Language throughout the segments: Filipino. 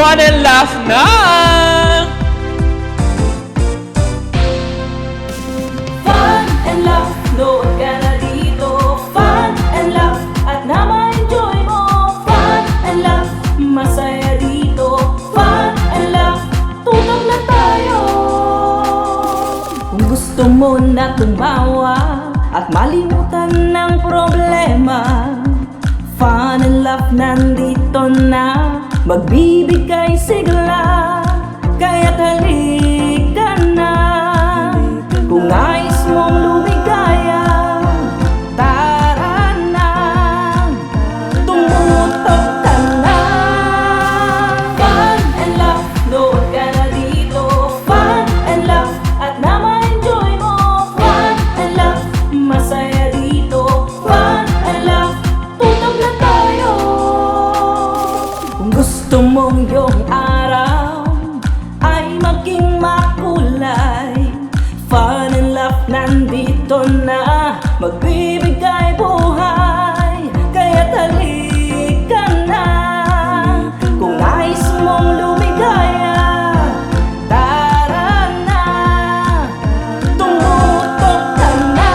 Fun and Laugh na! Fun and laugh, nood ka na dito. Fun and laugh, at na ma-enjoy mo. Fun and laugh, masaya dito. Fun and laugh, tutok na tayo. Kung gusto mo na tumawa at malimutan ng problema, Fun and laugh nandito na, magbibigay sigla. Kaya't halika na, kung nais mong lumigaya, tara na, tumutok ka na. Fun and laugh, nood ka na dito. Fun and laugh, at na ma-enjoy mo. Fun and laugh, masaya dito. Fun and laugh, tutok na tayo. Kung gusto mong iyong araw ay maging makulay, Fun and laugh nandito na, magbibigay buhay. Kaya't halika na, kung nais mong lumigaya, tara na, tumutok ka na.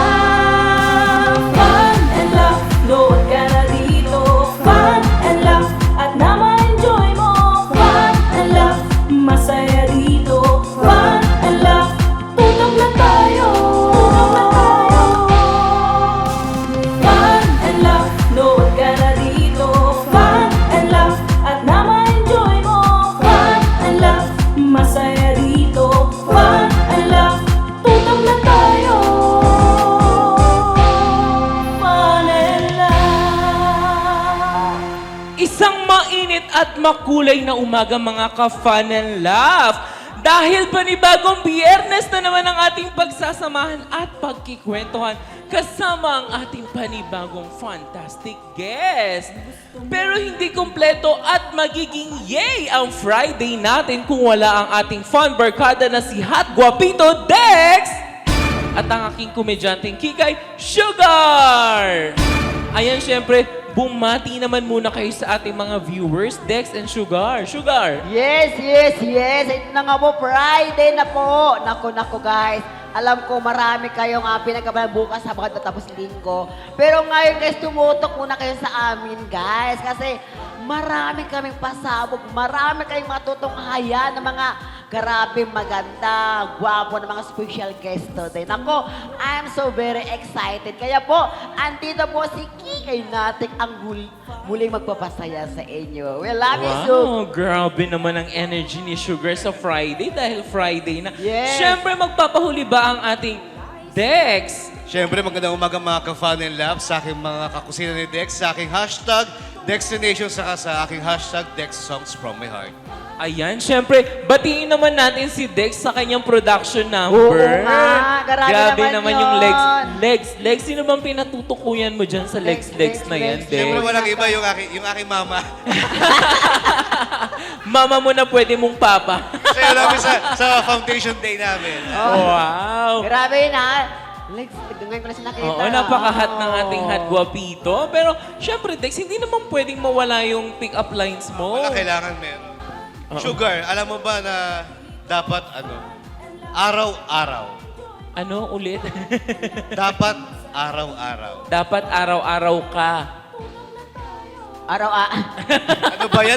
Fun and laugh, nood ka na dito. Fun and laugh, at na ma-enjoy mo. Fun and laugh, masaya dito. Fun and laugh, tutok na tayo. Tutok na tayo. Fun and laugh, nood ka na dito. Fun and laugh, at na ma-enjoy mo. Fun and laugh, masaya dito. Fun and laugh, tutok na tayo. Fun and laugh. Isang mainit at makulay na umaga mga ka-Fun and Laugh. Dahil panibagong biyernes na naman ang ating pagsasamahan at pagkikwentuhan kasama ang ating panibagong fantastic guest. Pero hindi kumpleto at magiging yay ang Friday natin kung wala ang ating fun barkada na si Hot Guapito Dex at ang aking komedyanteng kikay, Sugar! Ayan, syempre, bumati naman muna kayo sa ating mga viewers, Dex and Sugar. Sugar! Yes, yes, yes. Ito na nga po, Friday na po. Naku, guys. Alam ko, marami kayong pinagabalan bukas habang natapos linggo. Pero ngayon, guys, tumutok muna kayo sa amin, guys. Kasi marami kaming pasabog. Marami kayong matutunghayan ng mga grabe maganda, gwapo ng mga special guest today. Nako, I'm so very excited. Kaya po, andito po si Kikay natin ang muling magpapasaya sa inyo. We love you so. Wow, grabe naman ang energy ni Sugar sa Friday dahil Friday na. Yes. Siyempre, magpapahuli ba ang ating Dex? Siyempre, magandang umaga mga ka-Fun and Laugh sa aking mga kakusina ni Dex, sa aking hashtag Dextination, saka sa aking hashtag Dex Songs From My Heart. Ayan, siyempre, batiin naman natin si Dex sa kanyang production number. Oo nga, grabe naman yung yun. legs. Sino bang pinatutukuyan mo dyan sa legs na yan, Dex? Siyempre, walang iba yung aking mama. Mama mo na pwede mong papa. Kasi namin sa foundation day namin. Wow! Grabe yun ha. Legs, ngayon ko na siya nakita. Oo, napaka-hot ng ating Hot Guapito. Pero, syempre, Dex, hindi naman pwedeng mawala yung pick-up lines mo. Wala kailangan meron. Sugar, alam mo ba na dapat araw-araw. Ano ulit? Dapat araw-araw. Dapat araw-araw ka. Ano ba yan?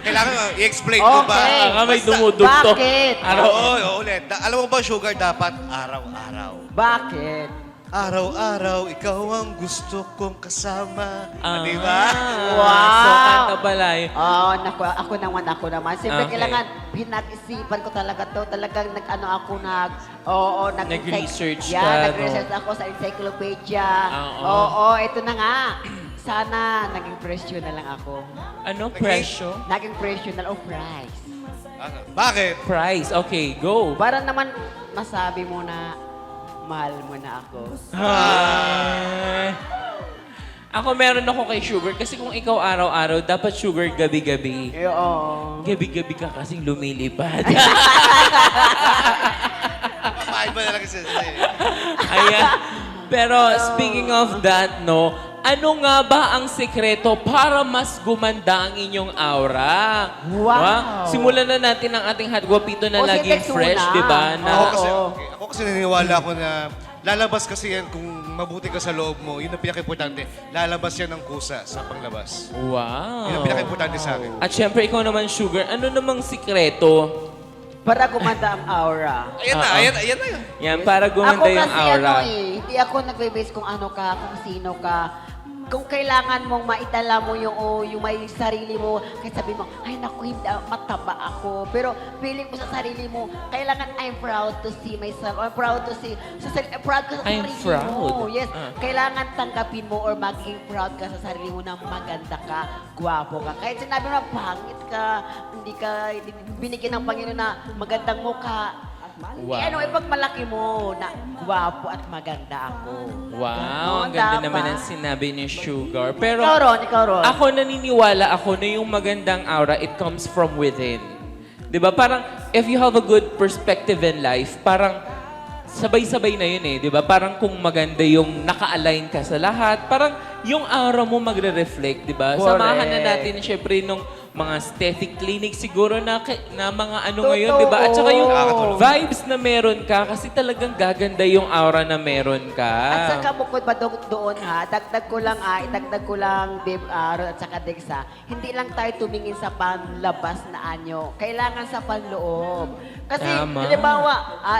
Kailangan i-explain ko ba? Okay. Nga may Basta- dumudugtong. Bakit? Oo, ulit. Alam mo ba, Sugar, dapat araw-araw. Bakit? Araw-araw, ikaw ang gusto kong kasama. Di ba? Wow. So, kanta pala eh. Oo, ako naman. Siyempre, Okay. kailangan pinag-isipan ko talaga to. Talagang Nag-research ka, nag-research ako sa encyclopedia. Oo. Oo, ito na nga. Sana naging presyo na lang ako. Ano? Presyo? Naging presyo na lang. Oh, price. Bakit? Price. Okay, go. Para naman masabi mo na mahal mo na ako. Ay. Ako meron ako kay Sugar kasi kung ikaw araw-araw, dapat Sugar gabi-gabi. Oo. Gabi-gabi ka kasing lumilipad. Papain ba na lang kasi? Ayan. Pero speaking of that, no, ano nga ba ang sekreto para mas gumanda ang inyong aura? Wow. Simulan na natin ang ating hot guapito na O, si laging Tex fresh, una. di ba? Na, Ako kasi naniniwala ko na lalabas kasi yan kung mabuti ka sa loob mo. Yun ang pinaka-importante. Lalabas yan ng kusa sa panglabas. wow. Yun ang pinaka-importante sa akin. At syempre, ikaw naman, Sugar, ano namang sikreto? Para gumanda ang aura. Ayan na, Oo. ayan na yun. Yan, para Ako gumanda yung kasi aura. hindi ako nagbe-base kung ano ka, kung sino ka. Kung kailangan mong maitala mo yung may sarili mo, kahit sabi mo, ay naku, hindi mataba ako. Pero feeling mo sa sarili mo, kailangan I'm proud to see myself. I'm proud to see, proud ka sa I'm sarili proud. mo. Yes, Ah. kailangan tanggapin mo or maging proud ka sa sarili mo na maganda ka, gwapo ka. Kahit sinabi mo na pangit ka, hindi ka binigyan ng Panginoon na magandang mukha. Wow. Ipagmalaki mo na gwapo at maganda ako. Wow, ang Ganon, ganda dapat. naman ang sinabi ni Sugar. Pero Ikaw Ron. ako naniniwala ako na yung magandang aura, it comes from within. 'Di ba? Parang if you have a good perspective in life, parang sabay-sabay na yun eh, 'di ba? Parang kung maganda yung naka-align ka sa lahat, parang yung aura mo magre-reflect, 'di ba? Correct. Samahan na natin syempre nung mga aesthetic clinic siguro na mga ano ngayon, 'di ba? At saka yung Totoo. vibes na meron ka kasi talagang gaganda yung aura na meron ka. At saka bukod pa doon ha, idagdag ko lang Babe Aaron at saka Dexa, hindi lang tayo tumingin sa panlabas na anyo, kailangan sa panloob. Kasi, Tama. halimbawa,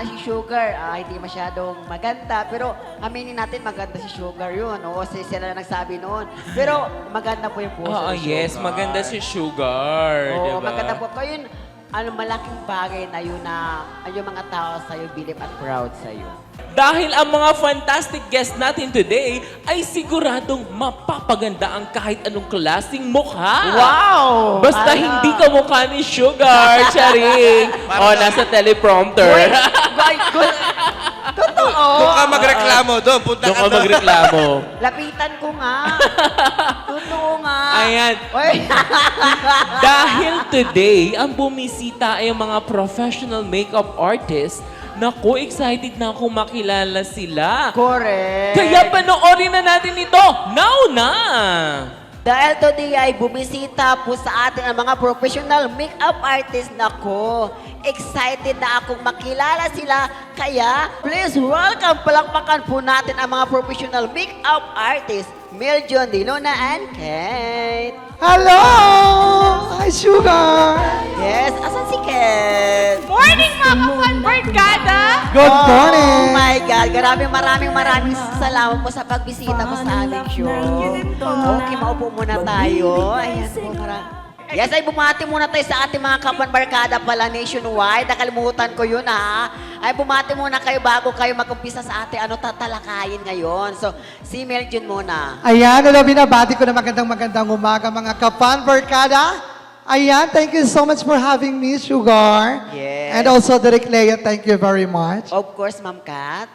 si Sugar, hindi masyadong maganda, pero aminin natin maganda si Sugar yun, o sila na nagsabi noon. Pero maganda po yung puso Oo, ni yes, Sugar. maganda si Sugar, Oo, diba? maganda po. Kaya yun, malaking bagay na yun na yung mga tao sa'yo, believe at proud sa'yo. Dahil ang mga fantastic guests natin today ay siguradong mapapaganda ang kahit anong klaseng mukha. Wow! Basta Ala. hindi ka mukha ni Sugar, Charing. O, nasa teleprompter. Uy, good. Totoo. Kung ka magreklamo doon, punta Doon ka ka doon. magreklamo. Lapitan ko nga. Totoo nga. Ayan. Uy. Dahil today, ang bumisita ay ang mga professional makeup artists. Naku, excited na akong makilala sila. Correct. Kaya panoorin na natin ito. Now na! Dahil today ay bumisita po sa atin ang mga professional makeup artist. Nako, excited na akong makilala sila. Kaya, please welcome, palakpakan po natin ang mga professional makeup artist, Meljon, Dilona, and Kate. Hello! Hi, Sugar! Yes, asan si Kate? Morning mga ka-Barkada! Good morning! Oh my God, maraming salamat po sa pagbisita mo sa aming show. Okay, maupo muna tayo. Ayan po, Yes, ay bumati muna tayo sa ating mga kapanbarkada pala nationwide. Nakalimutan ko yun ha. Ay bumati muna kayo bago kayo mag-umpisa sa ating tatalakayin ngayon. So, si Meljon muna. Ayan, binabati ko na magandang umaga mga kapan barkada. Ayan, thank you so much for having me, Sugar. Yes. And also, Derek Lea, thank you very much. Of course, Ma'am Kat.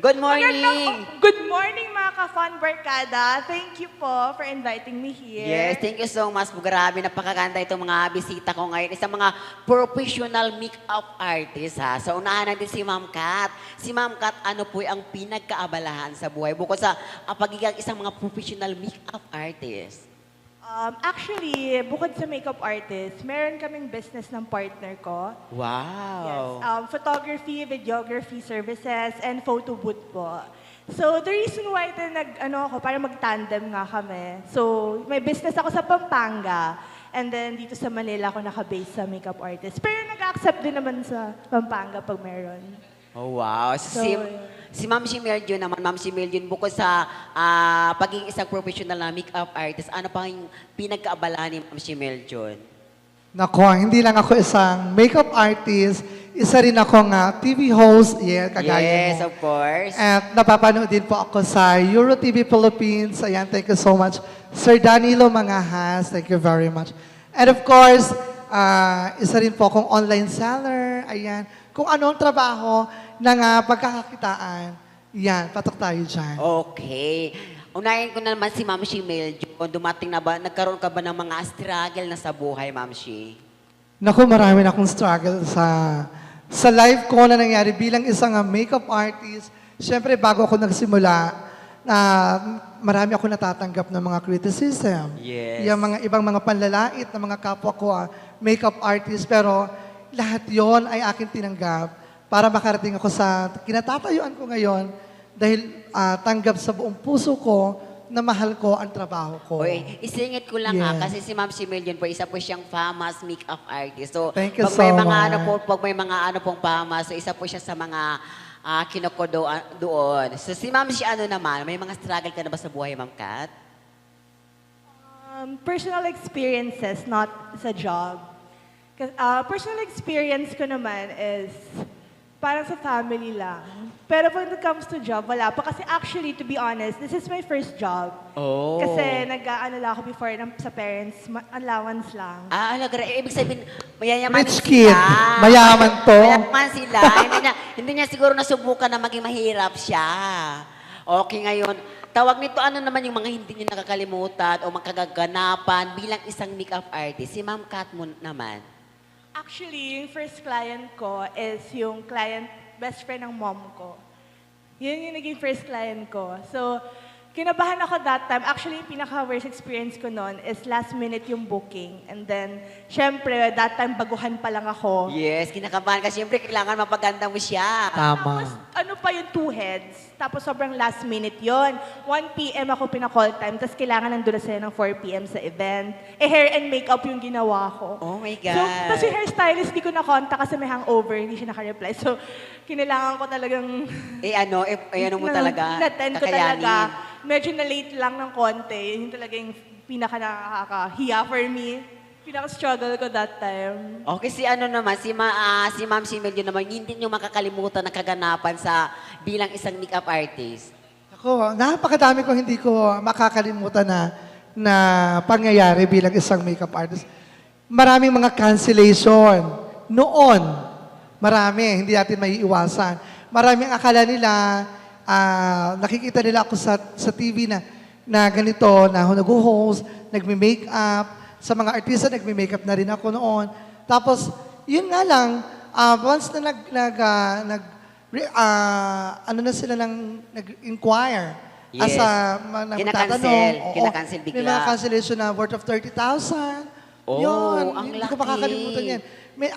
Good morning. Good morning mga ka-Fun Barkada. Thank you po for inviting me here. Yes, thank you so much po. Grabe, napakaganda itong mga bisita ko ngayon. Isang mga professional makeup artist ha. So, unahan natin si Ma'am Kat. Si Ma'am Kat, ano po ang pinagkaabalahan sa buhay? Bukod sa pagiging isang mga professional makeup artist. Actually, bukod sa makeup artist, meron kaming business ng partner ko. Wow. Photography, videography services, and photo booth po. So, the reason why para mag-tandem nga kami. So, may business ako sa Pampanga. And then, dito sa Manila ako naka-base sa makeup artist. Pero nag-accept din naman sa Pampanga pag meron. Oh, wow. So, Si Ma'am Meljon naman, Ma'am Meljon, bukod sa pagiging isang professional na makeup artist, ano pa yung pinagkaabalahan ni Ma'am Meljon? Nako, hindi lang ako isang makeup artist, isa rin akong TV host, kagaya Yes, mo. of course. At napapanood din po ako sa Euro TV Philippines. Ayan, thank you so much. Sir Danilo Mangahas, thank you very much. And of course, isa rin po akong online seller. Ayan, kung anong trabaho ng pagkakakitaan, yan, patok tayo dyan. Okay. Unahin ko na naman si Ma'am Meljon. Dumating na ba, nagkaroon ka ba ng mga struggle na sa buhay, Ma'am Shi? Naku, marami na akong struggle sa life ko na nangyari bilang isang makeup artist. Siyempre, bago ako nagsimula, marami ako natatanggap ng mga criticism. Yes. Yung mga ibang mga panlalait na mga kapwa ko, makeup artist, pero lahat yon ay akin tinanggap para makarating ako sa kinatatayuan ko ngayon dahil tanggap sa buong puso ko na mahal ko ang trabaho ko. Oy, isingit ko lang Yes. kasi si Ma'am Similion po, isa po siyang famous makeup artist. So, Thank you pag so may mga much. ano po, pag may mga ano pong famous, so isa po siya sa mga kinukudo doon. So, si Ma'am si ano naman, may mga struggle ka na ba sa buhay, Ma'am Kat? Personal experiences, not sa job. Personal experience ko naman is parang sa family lang. Pero when it comes to job, wala pa. Kasi actually, to be honest, this is my first job. Oh. Kasi nag-ano lang ako before sa parents, allowance lang. Alaga, ibig sabihin, mayayaman Rich sila. kid. Mayaman to. Mayaman sila. hindi niya siguro nasubukan na maging mahirap siya. Okay, ngayon, tawag nito, ano naman yung mga hindi niyo nakakalimutan o makagaganapan bilang isang makeup artist? Si Ma'am Kat mo naman. Actually, yung first client ko is yung client, best friend ng mom ko. Yun yung naging first client ko. So, kinabahan ako that time. Actually, yung pinaka-worst experience ko noon is last minute yung booking. And then, syempre, that time baguhan pa lang ako. Yes, kinakabahan ka. Siyempre, kailangan mapaganda mo siya. Tama. Tapos, ano pa yung two heads? Tapos sobrang last minute yon. 1 p.m. ako pinaka-call time, tapos kailangan nandun na sila ng 4 p.m. sa event. Hair and makeup yung ginawa ko. Oh my God. So, tapos yung hairstylist, di ko na-contact kasi may hangover, hindi siya naka-reply. So, kinailangan ko talagang... ano mo talaga? Na-attend ko talaga. Medyo na-late lang ng konti. Yun talaga yung pinaka-nakakahiya for me. Pinaka-struggle ko that time. Okay, si ano naman, si Ma'am Similio naman, hindi niyo makakalimutan na kaganapan sa bilang isang makeup artist. Ako, napakadami ko hindi ko makakalimutan na pangyayari bilang isang makeup artist. Maraming mga cancellation. Noon, marami, hindi natin may iwasan. Maraming akala nila, nakikita nila ako sa TV na ganito, na ako nag-host, nagme-makeup. Sa mga artista, nagme-makeup na rin ako noon. Tapos, yun nga lang, once na ano na sila nag-inquire. Yes. Kinakancel. Oo, Kinakancel bigla. May mga cancellation na worth of 30,000. Oh, Yun, ang hindi ko laki. makakalimutan yan. May,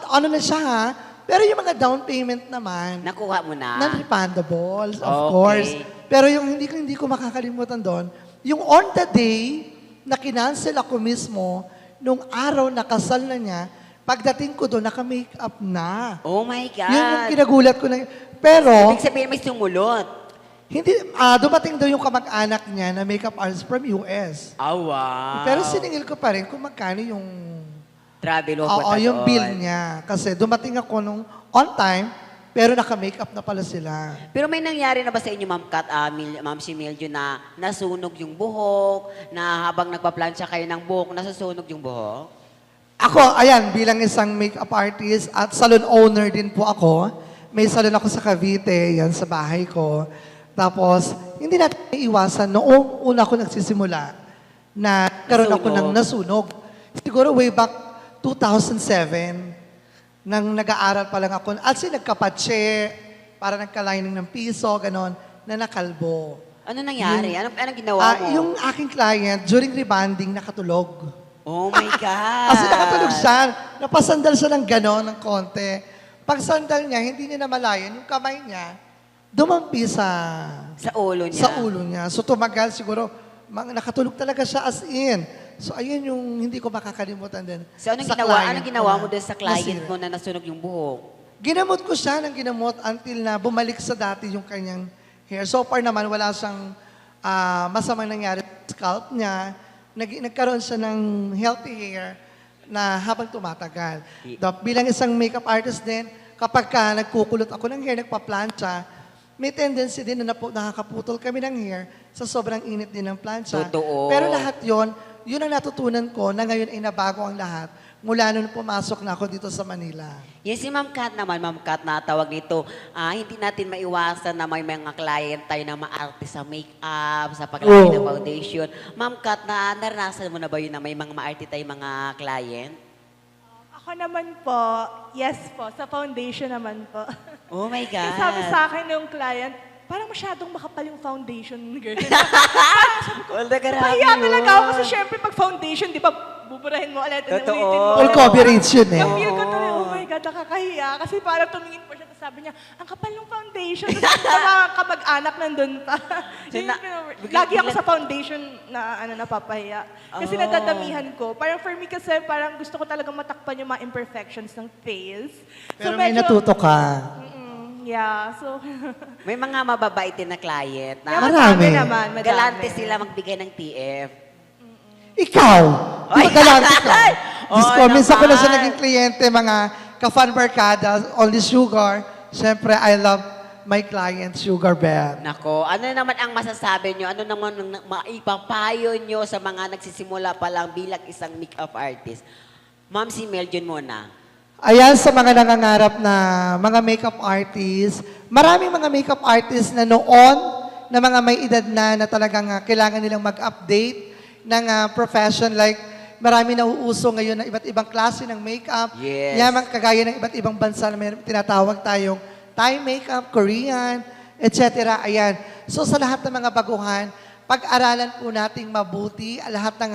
ano na siya ha, pero yung mga down payment naman, Nakuha mo na. non-refundables, of Okay. course. Pero yung hindi ko makakalimutan doon, yung on the day na kinancel ako mismo, nung araw na kasal na niya, pagdating ko doon, naka-makeup na. Oh my God. Yun yung kinagulat ko na. Pero, Ibig sabihin may sumulot. hindi, dumating daw yung kamag-anak niya na makeup artist from US. Wow. Pero siningil ko pa rin kung magkano yung, Travel oo, yung bill niya. Kasi dumating ako nung on time, pero naka-makeup na pala sila. Pero may nangyari na ba sa inyo, Ma'am Kat, Ma'am Similio, na nasunog yung buhok, na habang nagpa-plancha kayo ng buhok, nasusunog yung buhok? Ako, ayan, bilang isang makeup artist at salon owner din po ako. May salon ako sa Cavite, yan sa bahay ko. Tapos, hindi natin iwasan, noong una ko nagsisimula, na karoon ako ng nasunog. Siguro way back 2007, nang nag-aaral pa lang ako, at nagkapatse, para nagka-lining ng piso, ganon, na nakalbo. Ano nangyari? Anong ginawa mo? Yung aking client, during rebanding, nakatulog. Oh my God. Kasi nakatulog siya, napasandal siya ng ganon, ng konti. Pag sandal niya, hindi niya namalayan, yung kamay niya, dumampi Sa ulo niya? sa ulo niya. So tumagal siguro, nakatulog talaga siya as in. So ayun yung hindi ko makakalimutan din. So anong sa ginawa? client Anong ginawa ko mo na doon sa client nasira. mo na nasunog yung buhok? Ginamot ko siya ng ginamot until na bumalik sa dati yung kanyang hair. So far naman, wala siyang masamang nangyari sa scalp niya. Nagkaroon siya ng healthy hair na habang tumatagal. Bilang isang makeup artist din, kapag nagkukulot ako ng hair, nagpa-plancha, may tendency din na nakakaputol kami ng hair sa sobrang init din ng plancha. Totoo. Pero lahat yun ang natutunan ko na ngayon ay nabago ang lahat mula nung pumasok na ako dito sa Manila. Yes, si Ma'am Kat naman, Ma'am Kat, na tawag nito, hindi natin maiwasan na may mga client tayo na maarte sa make-up, sa paglagay ng foundation. Ma'am Kat, naranasan mo na ba yun na may mga maarte tayo mga client? Ako naman po, yes po, sa foundation naman po. Oh my God. Sabi sa akin ng client, parang masyadong makapal yung foundation, girl. Wala, grabe Pahiya yun. talaga ako kasi syempre pag foundation, di ba, buburahin mo ulit, Totoo. ulitin mo. Full coverage yun eh. Na-feel ko tuloy, oh my God, nakakahiya. Kasi parang tumingin po siya, tapos sabi niya, ang kapal ng foundation. Tapos sa mga kamag-anak nandun pa. Yun yung lagi ako sa foundation na napapahiya. Kasi nadadamihan ko. Parang for me kasi, parang gusto ko talagang matakpan yung mga imperfections ng face. Pero may natuto ka. Yeah, so... May mga mababait din na client na Marami. naman, madami. galante sila magbigay ng TF. Ikaw! Di ba galante ka? Ay! Diyos ko, Oo minsan ko na siya naman. naging kliyente, mga ka-fan barkada, only sugar. Siyempre, I love my client, Sugar Beth. Nako, ano naman ang masasabi nyo? Ano naman ang maipapayo nyo sa mga nagsisimula pa lang bilang isang makeup artist? Ma'am, si Meljun muna. Ayan, sa mga nangangarap na mga makeup artists, maraming mga makeup artists na noon, na mga may edad na talagang kailangan nilang mag-update ng profession. Like, marami na uuso ngayon na iba't ibang klase ng makeup. Yes. Yaman kagaya ng iba't ibang bansa na may tinatawag tayong Thai makeup, Korean, etc. Ayan. So sa lahat ng mga baguhan, pag-aralan po nating mabuti lahat ng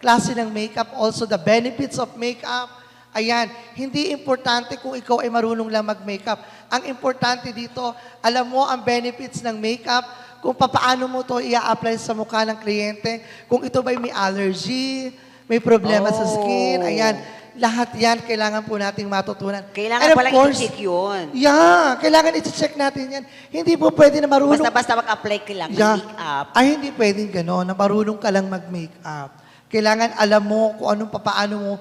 klase ng makeup, also the benefits of makeup. Ayan, hindi importante kung ikaw ay marunong lang mag-makeup. Ang importante dito, alam mo ang benefits ng makeup, kung paano mo to i-apply sa mukha ng kliyente, kung ito ba'y may allergy, may problema sa skin, ayan. Lahat yan, kailangan po nating matutunan. Kailangan And of palang course, i-check yun. Yeah, kailangan i-check natin yan. Hindi po pwede na marunong... Basta-basta mag-apply ka lang ng Yeah. makeup. Ay, hindi pwedeng gano'n, na marunong ka lang mag-makeup. Kailangan alam mo kung anong paano mo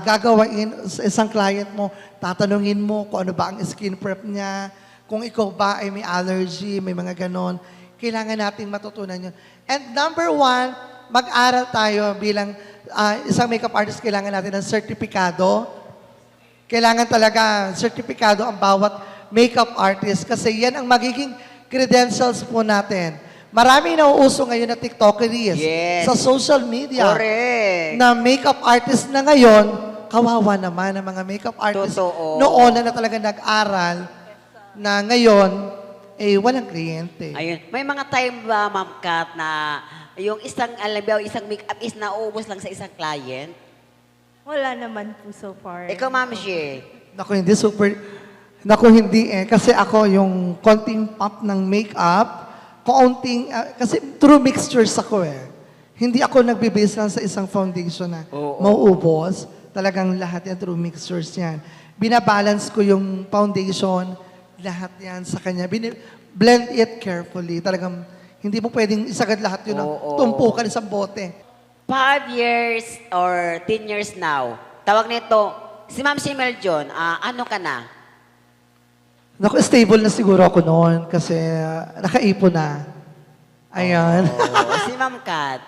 gagawain sa isang client mo. Tatanungin mo kung ano ba ang skin prep niya, kung ikaw ba ay may allergy, may mga ganon. Kailangan nating matutunan yun. And number one, mag-aral tayo bilang isang makeup artist, kailangan natin ng sertipikado. Kailangan talaga sertipikado ang bawat makeup artist kasi yan ang magiging credentials po natin. Maraming nauuso ngayon na TikTokeries Yes. sa social media Correct. na makeup artist na ngayon, kawawa naman ang mga makeup artist Totoo. noon na talaga nag-aral na ngayon, walang kliyente. Ayun. May mga time ba, Ma'am Kat, na yung isang, alam mo, isang makeup is naubos lang sa isang client? Wala naman po so far. Ikaw, Ma'am Shea. Naku, hindi super... Naku, hindi eh. Kasi ako, yung konting pop ng makeup, kasi true mixtures ako eh. Hindi ako nagbe-base lang sa isang foundation na mauubos. Talagang lahat yan, true mixtures yan. Binabalance ko yung foundation, lahat yan sa kanya. Blend it carefully. Talagang hindi mo pwedeng isagad lahat yun ng tumpukan isang bote. 5 years or 10 years now, tawag nito, si Ma'am si Meljun, ano ka na? Naku, stable na siguro ako noon kasi nakaipon na. Ayan. Si Ma'am Kat.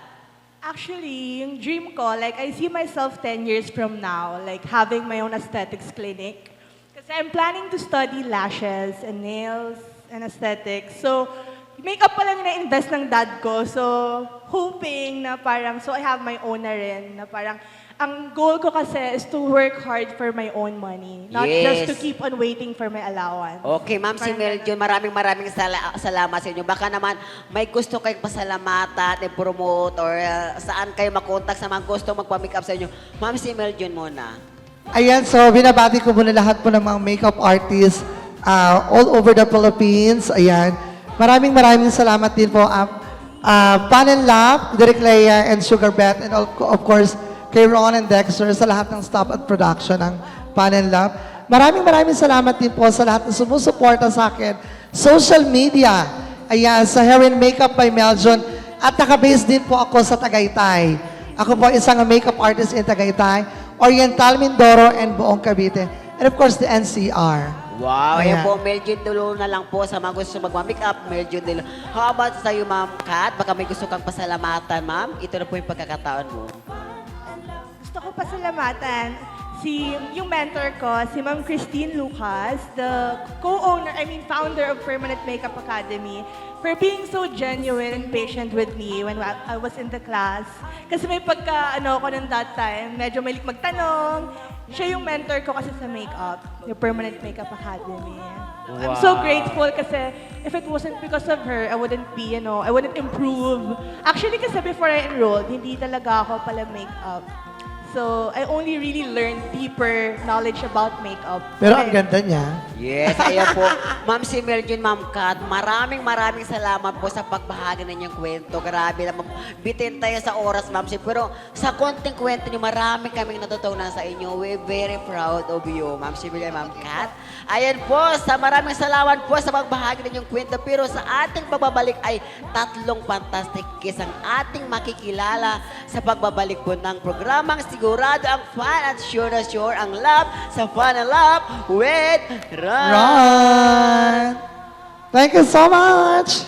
Actually, yung dream ko, like, I see myself 10 years from now, like, having my own aesthetics clinic. Kasi I'm planning to study lashes and nails and aesthetics. So, makeup pa lang yung na-invest ng dad ko. So, hoping na parang, so I have my own na rin, na parang, ang goal ko kasi is to work hard for my own money. Not Yes. just to keep on waiting for my allowance. Okay, Ma'am si Meljun, maraming salamat sa inyo. Baka naman may gusto kayong pasalamatan, i-promote, or saan kayo makontak sa mga gusto magpa-makeup sa inyo. Ma'am si Meljun muna. Ayan, so binabati ko muna lahat po ng mga makeup artists all over the Philippines. Ayan. Maraming salamat din po. Pan and Lab, Direk Leia and Sugar Beth, and of course, kay Ron and Dexter, sa lahat ng staff at production ng Pan and Lab. Maraming salamat din po sa lahat ng sumusuporta sa akin. Social media, ayan, sa Hair and Makeup by Meljun. At nakabase din po ako sa Tagaytay. Ako po isang makeup artist in Tagaytay, Oriental, Mindoro, and buong Cavite. And of course, the NCR. Wow, Ayan. ayan po, Meljun Dulo na lang po sa mga gusto magpa-makeup, Meljun Dulo. How about sa iyo, Ma'am Kat? Baka may gusto kang pasalamatan, Ma'am. Ito na po yung pagkakataon mo. Gusto ko pasalamatan yung mentor ko, si Ma'am Christine Lucas, the founder of Permanent Makeup Academy, for being so genuine and patient with me when I was in the class. Kasi may ako ng that time, medyo mahilig magtanong, siya yung mentor ko kasi sa makeup, yung Permanent Makeup Academy. I'm so grateful kasi if it wasn't because of her, I wouldn't be, I wouldn't improve. Actually, kasi before I enrolled, hindi talaga ako pala makeup. So, I only really learned deeper knowledge about makeup. Pero ang Okay. ganda niya. Yes, ayan po. Ma'am si Melvin, Ma'am Kat, maraming salamat po sa pagbahagi ng inyong kwento. Grabe naman, bitin tayo sa oras, Ma'am si. Pero sa konting kwento niyo, marami kaming natutunan sa inyo. We're very proud of you, Ma'am si Melvin, Ma'am Kat. Ayan po, maraming salamat po sa pagbahagi ng inyong kwento. Pero sa ating pagbabalik ay tatlong fantastic kiss ang ating makikilala sa pagbabalik po ng programang sigurado ang fun at sure na sure ang love sa Fun and Love with Ron. Ron! Thank you so much!